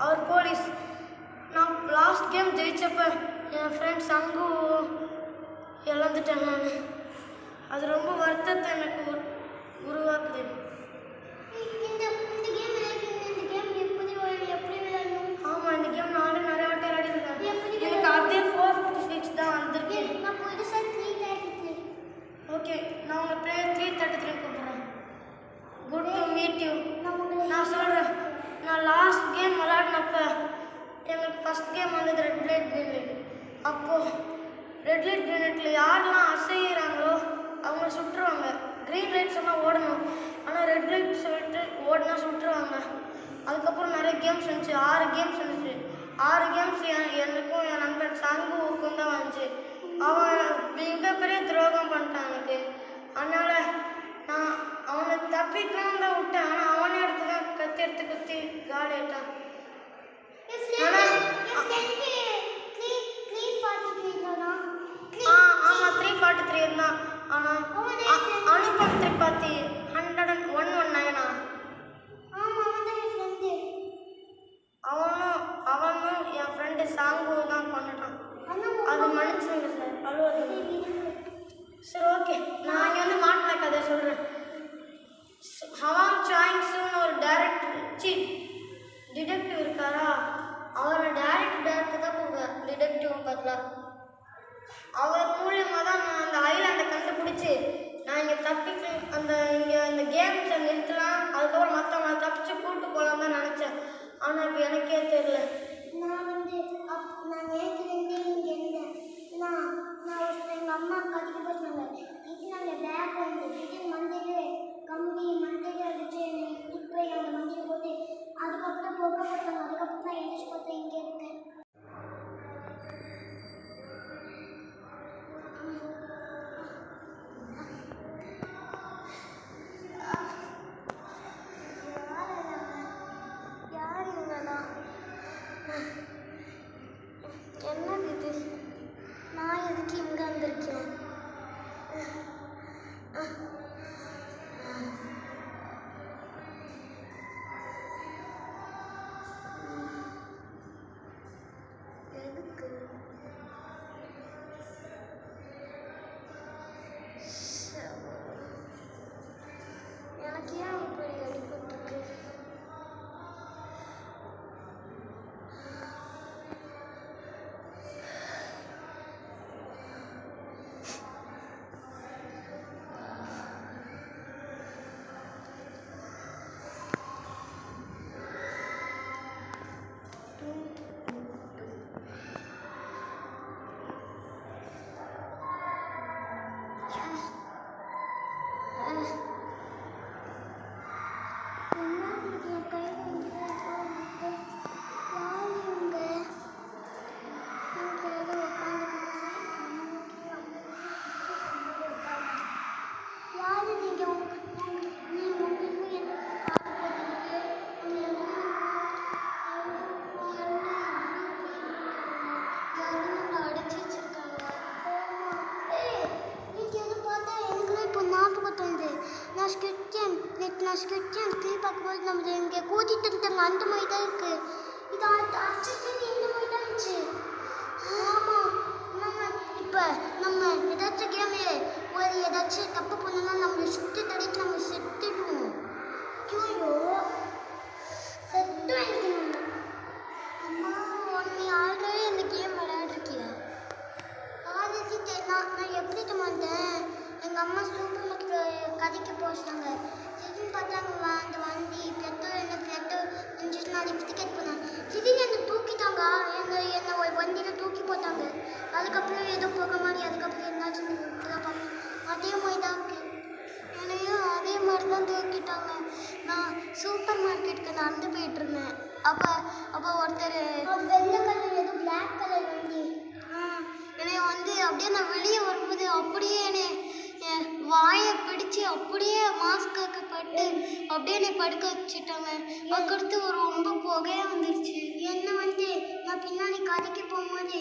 அவர் police. நான் last game ஜெயிச்சப்ப என் friend சங்கு இழந்துட்டேன் நான். அது ரொம்ப வருத்தத்தை எனக்கு உருவாக்குது. ஆமாம், இந்த கேம் நானும் நிறைய வாட்டி விளையாடிருக்கேன். எனக்கு அதே 456 தான் வந்திருக்கு. ஓகே, நான் உங்களை பிளேயர் 333 கூப்பிட்றேன். Good to meet you. நான் சொல்கிறேன், நான் லாஸ்ட் கேம் விளையாடினப்ப எங்களுக்கு ஃபஸ்ட் கேம் வந்தது ரெட் லைட் க்ரீன் லைட். அப்போது ரெட் லைட் க்ரீன் லைட்டில் யாரெல்லாம் அசைகிறாங்களோ அவங்கள சுட்டுருவாங்க. க்ரீன் லைட் சொன்னால் ஓடணும், ஆனால் ரெட் லைட் சொல்லிட்டு ஓடினா சுட்டுருவாங்க. அதுக்கப்புறம் நிறைய கேம்ஸ் இருந்துச்சு, 6 கேம்ஸ் இருந்துச்சு. 6 கேம்ஸ் எனக்கும் என் நண்பன் சங்குவுக்கும் தான் வந்துச்சு. அவன் மிகப்பெரிய துரோகம் பண்ணிட்டான் எனக்கு. அதனால் நான் அவனை தப்பிக்கலாம் தான் விட்டேன், ஆனால் அவனே எடுத்து தான் கத்தி எடுத்து குத்தி காலி ஆகிட்டான். ஆமாம், 343 இருந்தான். ஆனால் அனுபம் திரிபாத்தி 10119. அவனும் என் ஃப்ரெண்டு சாங்கு தான் கொண்டுட்டான். அது மன்னிச்சுங்க சார், அழுவது. சரி, ஓகே, நான் இங்கே வந்து மாட்டின கதை சொல்கிறேன். ஹவாங் சாயிங் சூன்னு ஒரு டிடெக்டிவ் இருக்காரா, அவரை டேரக்டர் தான் போங்க டிடெக்டிவ் பதிலாக. அவர் மூலியமாக தான் நான் அந்த ஐலாண்டை கண்டுபிடிச்சி நான் இங்கே இங்கே அந்த கேம்ஸை நிறுத்தலாம், அதுக்கப்புறம் மற்றவங்களை தப்பிச்சு கூப்பிட்டு போகலாம் தான் நினச்சேன். ஆனால் இப்போ எனக்கே தெரியல. நான் நேற்றுலேருந்தே இங்கே இருந்தேன். எங்கள் அம்மா கட்டிட்டு போயிட்டாங்க. நாங்கள் பேக் வந்து திடீர்னு மந்தையில் அடிச்சு இப்போ அந்த மந்தையில் போட்டு அதுக்கப்புறம் போக போட்டாங்க. அதுக்கப்புறம் நான் எழுச்சி பார்த்தேன், இங்கே இருக்கேன். என்னது இது? நான் எதுக்கு இங்கே வந்திருக்கேன்? எதுக்கு? எனக்கு ஏன் இப்படி அடிபட்டுருக்கு? நான் ஸ்கிட் கேம் பார்க்கும்போது நம்ம இங்கே கூட்டிகிட்டு இருந்தாங்க, அந்த மாதிரி தான் இருக்குது. இது அடிச்சு இந்த மாதிரி தான் இருந்துச்சு. ஆமாம், இப்போ நம்ம ஏதாச்சும் கேமு ஏதாச்சும் தப்பு பண்ணோம்னா நம்மளை சுற்றி தடித்து நம்ம செத்துடுவோம். ஐயோ, செத்து வைக்கணும். அம்மா, நீ ஆல்ரெடி அந்த கேம் விளையாடுருக்கியா? நான் எப்படி வந்தேன், எங்கள் அம்மா சூப்பர் மார்க்கெட் கதைக்கு போச்சுட்டாங்க. திடீர்னு பார்த்தாங்க அந்த வண்டி பெட்ரோல் இருந்துச்சு. நான் லிஃப்ட் டிக்கெட் பண்ணேன். திடீர்னு என்னை தூக்கிட்டாங்க, என்னை ஒரு வண்டியில் தூக்கி போட்டாங்க. அதுக்கப்புறம் ஏதோ போக மாதிரி அதுக்கப்புறம் என்னாச்சுன்னு பண்ணேன். அதே மாதிரி தான் இருக்குது, என்னையும் அதே மாதிரி தான் தூக்கிட்டாங்க. நான் சூப்பர் மார்க்கெட்டுக்கு நடந்து போயிட்டுருந்தேன். அப்போ ஒருத்தர் வெள்ளை கலர் ஏதோ பிளாக் கலர் வண்டி என்னை அப்படியே நான் வெளியே வரும்போது அப்படியே என்னை வாயை பிடிச்சி அப்படியே மாஸ்காக்கப்பட்டு அப்படியே என்னை படுக்க வச்சுட்டாங்க. அதுக்கடுத்து ரொம்ப புகையாக வந்துருச்சு. என்னை நான் பின்னாடி கதைக்கு போகும்போது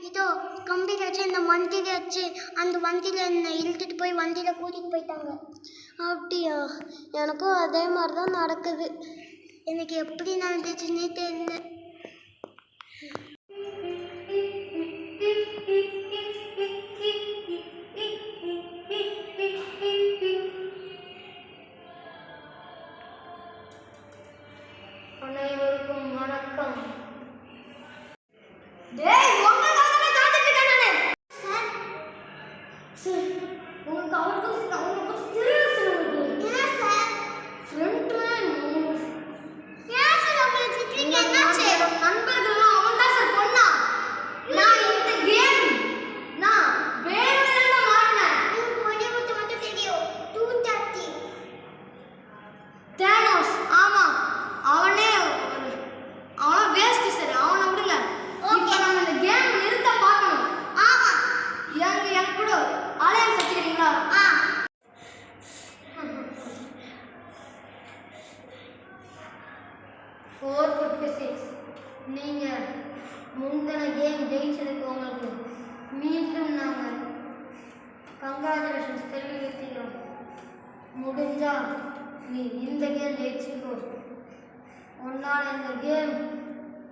இதோ கம்பியில் வச்சு அந்த வண்டியில் வச்சு அந்த வண்டியில் என்னை இழுத்துட்டு போய் வண்டியில் கூட்டிகிட்டு போயிட்டாங்க. அப்படியா? எனக்கும் அதே மாதிரி தான் நடக்குது. எனக்கு எப்படி நடந்துச்சுன்னே தெரியல. கங்க்ராச்சுலேஷன்ஸ் தெரிவிக்கிறோம். முடிஞ்சா நீ இந்த கேம் ஜெயிச்சுக்கோ. உன்னால் இந்த கேம்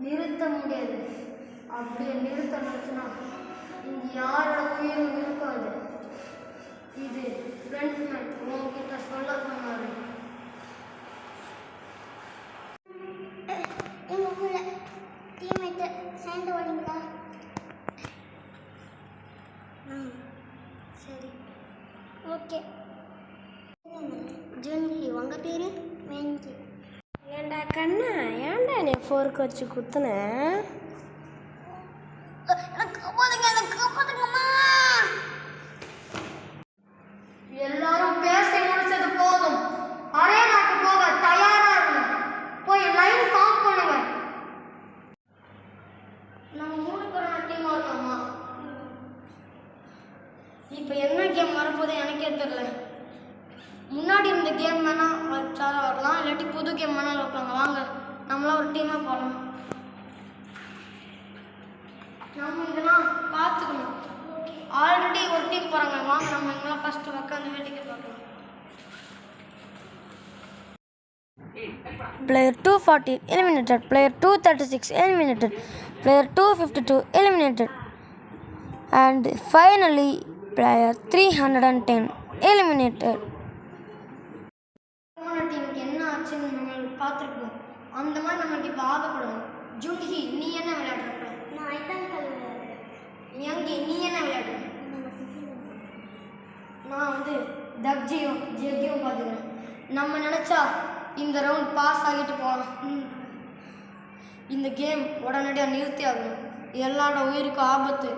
நிறுத்த முடியாது. அப்படியே நிறுத்தினா இங்கே யாரோட உயிரும் இருக்காது. இது ஃப்ரெண்ட்ஸ்மேன் உங்ககிட்ட சொல்ல சொன்னாரு. எங்கள் கூட டீம்மேட்டு சேர்ந்து ஓடிங்களா? சரி, ஓகே. ஜூன்ஹி, உங்கள் பேர்? வெங்கி. ஏண்டா கண்ணா, ஏன்டா என்னை ஃபோர்க்கு வச்சு குத்துன? எல்லாரும் பேசி முடிச்சது போதும். அரேனாக்கு போக தயாரா இருங்க. போய் லைன் ஃபார்ம் பண்ணுங்க. நம்ம 3 பேரும் டீமா இருக்கோமா? இப்போ என்ன கேம் வரப்போது எனக்கே தெரியல. முன்னாடி இருந்த கேம் வேணா வச்சாலும் வரலாம், இல்லாட்டி புது கேம் வேணாலும் வைப்பாங்க. வாங்க நம்மளாம் ஒரு டீமாக போகலாம். நம்ம இதெல்லாம் பார்த்துக்கணும். ஆல்ரெடி ஒரு டீம் போகிறாங்க. வாங்க நம்ம இங்கெல்லாம் ஃபஸ்ட்டு உட்காந்து வேடிக்கை பார்க்கலாம். Player 240 eliminated. Player 236 eliminated. Player 252 eliminated. And finally, player 310 eliminated. போன டீமுக்கு என்ன ஆச்சுன்னு நம்ம பார்த்துருக்கோம். அந்த மாதிரி நம்மளுக்கு இப்போ ஆகக்கூடாது. ஜூன்ஹி, நீ என்ன விளையாடுற? நான் ஐட்டம் விளையாடுறேன். யங்கி, நீ என்ன விளையாடுற? நான் வந்து தக்ஜியும் ஜெக்கியும் பார்த்துக்கிறேன். நம்ம நினச்சா இந்த ரவுண்ட் பாஸ் ஆகிட்டு போகலாம். இந்த கேம் உடனடியாக நிறுத்தி ஆகணும். எல்லாரோட உயிருக்கு ஆபத்து.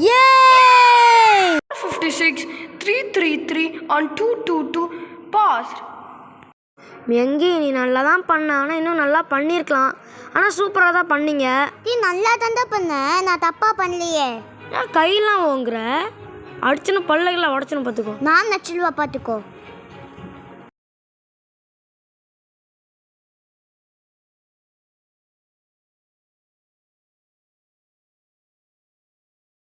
Yay! 56, 333 on 222 passed. யங்கி, நீ நல்லா தான் பண்ண. ஆனால் இன்னும் நல்லா பண்ணியிருக்கலாம். ஆனால் சூப்பராக தான் பண்ணீங்க. நீ நல்லா தாண்டா பண்ண, நான் தப்பாக பண்ணலையே. ஏன் கையெல்லாம் ஓங்குற? அடிச்சுன்னு பல்லைகளை உடச்சுன்னு பார்த்துக்கோ. நான் நச்சுலுவா பார்த்துக்கோ.